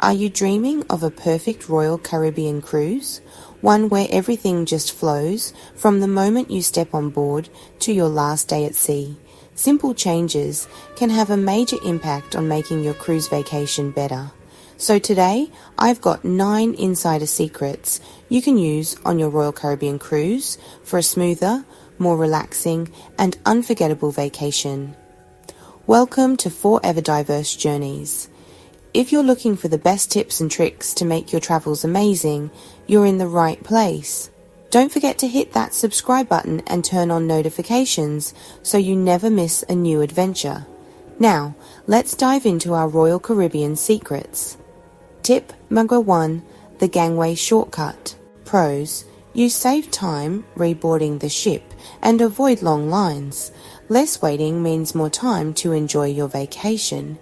Are you dreaming of a perfect Royal Caribbean cruise? One where everything just flows from the moment you step on board to your last day at sea. Simple changes can have a major impact on making your cruise vacation better. So today, I've got 9 insider secrets you can use on your Royal Caribbean cruise for a smoother, more relaxing, and unforgettable vacation. Welcome to Forever Diverse Journeys. If you're looking for the best tips and tricks to make your travels amazing, you're in the right place. Don't forget to hit that subscribe button and turn on notifications so you never miss a new adventure. Now, let's dive into our Royal Caribbean secrets. Tip number 1, the gangway shortcut. Pros: you save time reboarding the ship and avoid long lines. Less waiting means more time to enjoy your vacation.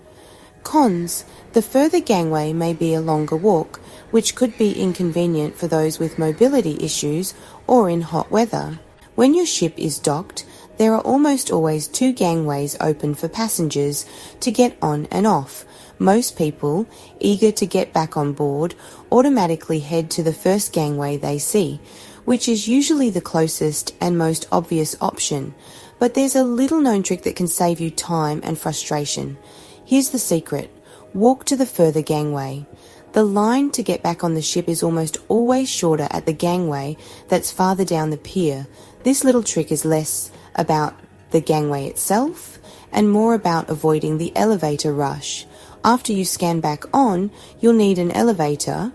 Cons: the further gangway may be a longer walk, which could be inconvenient for those with mobility issues or in hot weather. When your ship is docked, there are almost always 2 gangways open for passengers to get on and off. Most people, eager to get back on board, automatically head to the first gangway they see, which is usually the closest and most obvious option. But there's a little known trick that can save you time and frustration. Here's the secret: walk to the further gangway. The line to get back on the ship is almost always shorter at the gangway that's farther down the pier. This little trick is less about the gangway itself and more about avoiding the elevator rush. After you scan back on, you'll need an elevator,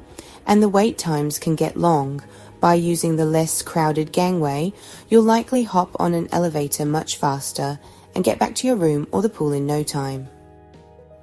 and the wait times can get long. By using the less crowded gangway, you'll likely hop on an elevator much faster and get back to your room or the pool in no time.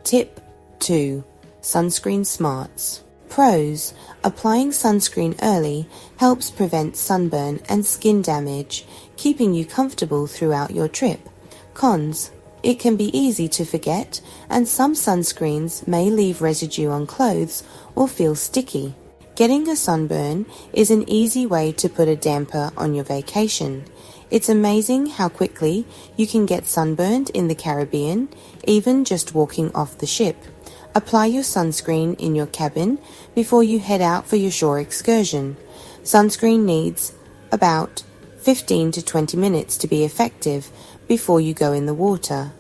Tip 2. Sunscreen smarts. Pros: applying sunscreen early helps prevent sunburn and skin damage, keeping you comfortable throughout your trip. Cons: it can be easy to forget, and some sunscreens may leave residue on clothes or feel sticky. Getting a sunburn is an easy way to put a damper on your vacation. It's amazing how quickly you can get sunburned in the Caribbean, even just walking off the ship. Apply your sunscreen in your cabin before you head out for your shore excursion. Sunscreen needs about 15 to 20 minutes to be effective before you go in the water.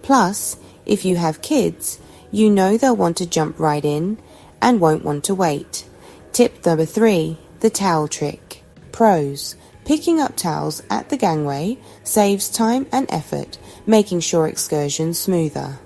Plus, if you have kids, you know they'll want to jump right in and won't want to wait. Tip number 3, the towel trick. Pros: picking up towels at the gangway saves time and effort, making shore excursions smoother.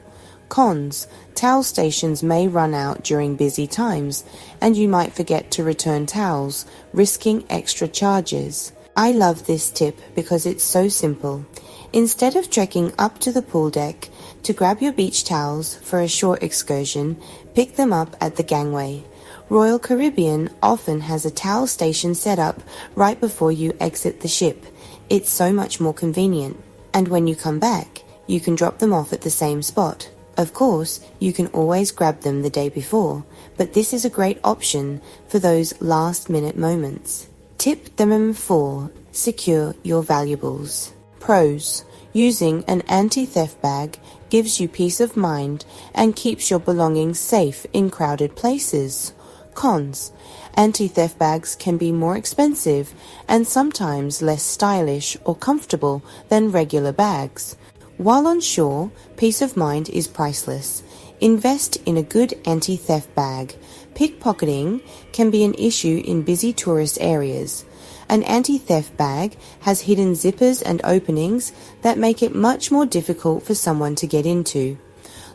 Cons: towel stations may run out during busy times, and you might forget to return towels, risking extra charges. I love this tip because it's so simple. Instead of trekking up to the pool deck to grab your beach towels for a shore excursion, pick them up at the gangway. Royal Caribbean often has a towel station set up right before you exit the ship. It's so much more convenient. And when you come back, you can drop them off at the same spot. Of course, you can always grab them the day before, but this is a great option for those last-minute moments. Tip number 4, secure your valuables. Pros: using an anti-theft bag gives you peace of mind and keeps your belongings safe in crowded places. Cons: anti-theft bags can be more expensive and sometimes less stylish or comfortable than regular bags. While on shore, peace of mind is priceless. Invest in a good anti-theft bag. Pickpocketing can be an issue in busy tourist areas. An anti-theft bag has hidden zippers and openings that make it much more difficult for someone to get into.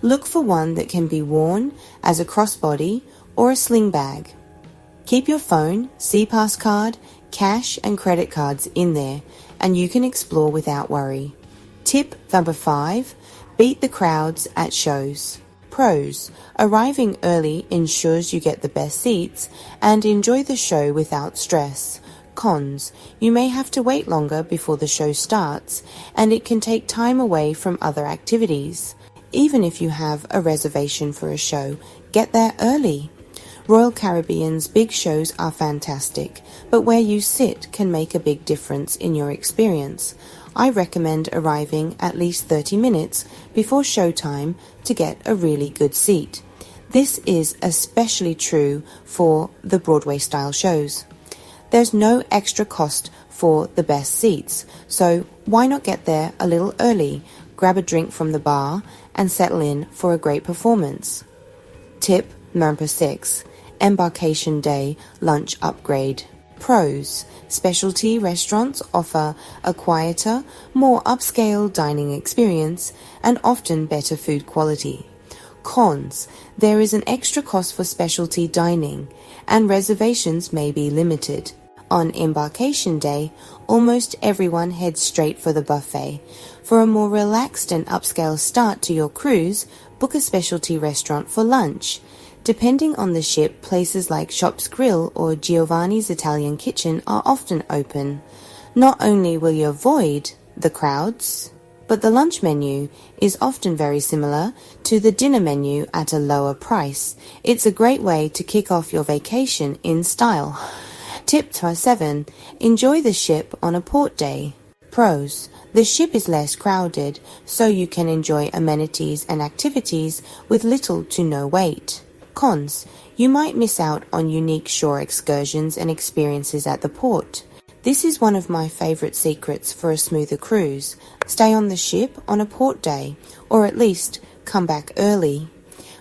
Look for one that can be worn as a crossbody or a sling bag. Keep your phone, SeaPass card, cash and credit cards in there, and you can explore without worry. Tip number 5, beat the crowds at shows. Pros: arriving early ensures you get the best seats and enjoy the show without stress. Cons: you may have to wait longer before the show starts, and it can take time away from other activities. Even if you have a reservation for a show, get there early. Royal Caribbean's big shows are fantastic, but where you sit can make a big difference in your experience. I recommend arriving at least 30 minutes before showtime to get a really good seat. This is especially true for the Broadway-style shows. There's no extra cost for the best seats, so why not get there a little early, grab a drink from the bar, and settle in for a great performance. Tip number 6. Embarkation Day Lunch Upgrade. Pros. Specialty restaurants offer a quieter, more upscale dining experience and often better food quality. Cons. There is an extra cost for specialty dining, and reservations may be limited. On embarkation day, almost everyone heads straight for the buffet. For a more relaxed and upscale start to your cruise, book a specialty restaurant for lunch. Depending on the ship, places like Shop's Grill or Giovanni's Italian Kitchen are often open. Not only will you avoid the crowds, but the lunch menu is often very similar to the dinner menu at a lower price. It's a great way to kick off your vacation in style. Tip number 7. Enjoy the ship on a port day. Pros. The ship is less crowded, so you can enjoy amenities and activities with little to no wait. Cons. You might miss out on unique shore excursions and experiences at the port. This is one of my favorite secrets for a smoother cruise. Stay on the ship on a port day, or at least come back early.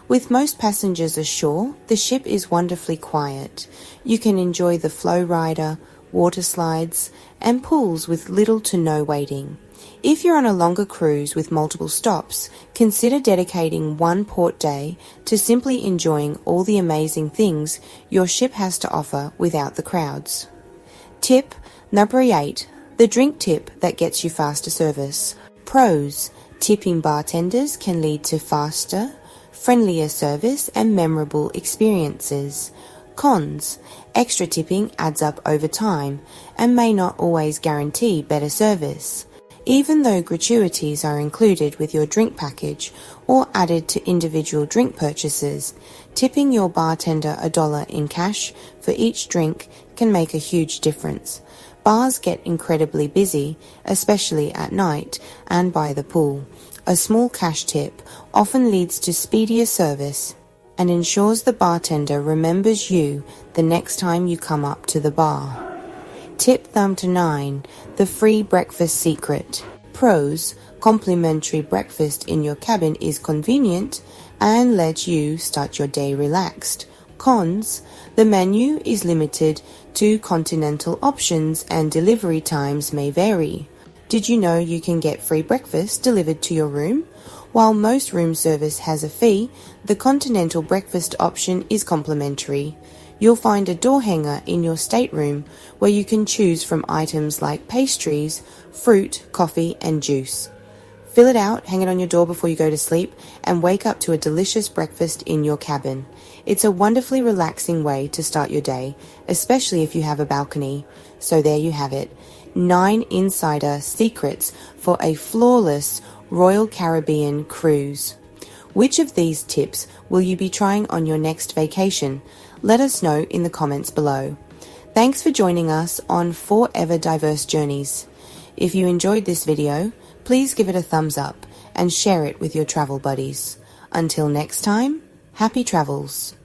With most passengers ashore, the ship is wonderfully quiet. You can enjoy the flow rider, water slides, and pools with little to no waiting. If you're on a longer cruise with multiple stops, consider dedicating one port day to simply enjoying all the amazing things your ship has to offer without the crowds. Tip number 8. The drink tip that gets you faster service. Pros. Tipping bartenders can lead to faster, friendlier service and memorable experiences. Cons. Extra tipping adds up over time and may not always guarantee better service. Even though gratuities are included with your drink package or added to individual drink purchases, tipping your bartender $1 in cash for each drink can make a huge difference. Bars get incredibly busy, especially at night and by the pool. A small cash tip often leads to speedier service and ensures the bartender remembers you the next time you come up to the bar. Tip number 9. The free breakfast secret. Pros. Complimentary breakfast in your cabin is convenient and lets you start your day relaxed. Cons. The menu is limited to continental options and delivery times may vary. Did you know you can get free breakfast delivered to your room? While most room service has a fee, the continental breakfast option is complimentary. You'll find a door hanger in your stateroom where you can choose from items like pastries, fruit, coffee, and juice. Fill it out, hang it on your door before you go to sleep, and wake up to a delicious breakfast in your cabin. It's a wonderfully relaxing way to start your day, especially if you have a balcony. So there you have it. 9 insider secrets for a flawless Royal Caribbean cruise. Which of these tips will you be trying on your next vacation? Let us know in the comments below. Thanks for joining us on Forever Diverse Journeys. If you enjoyed this video, please give it a thumbs up and share it with your travel buddies. Until next time, happy travels.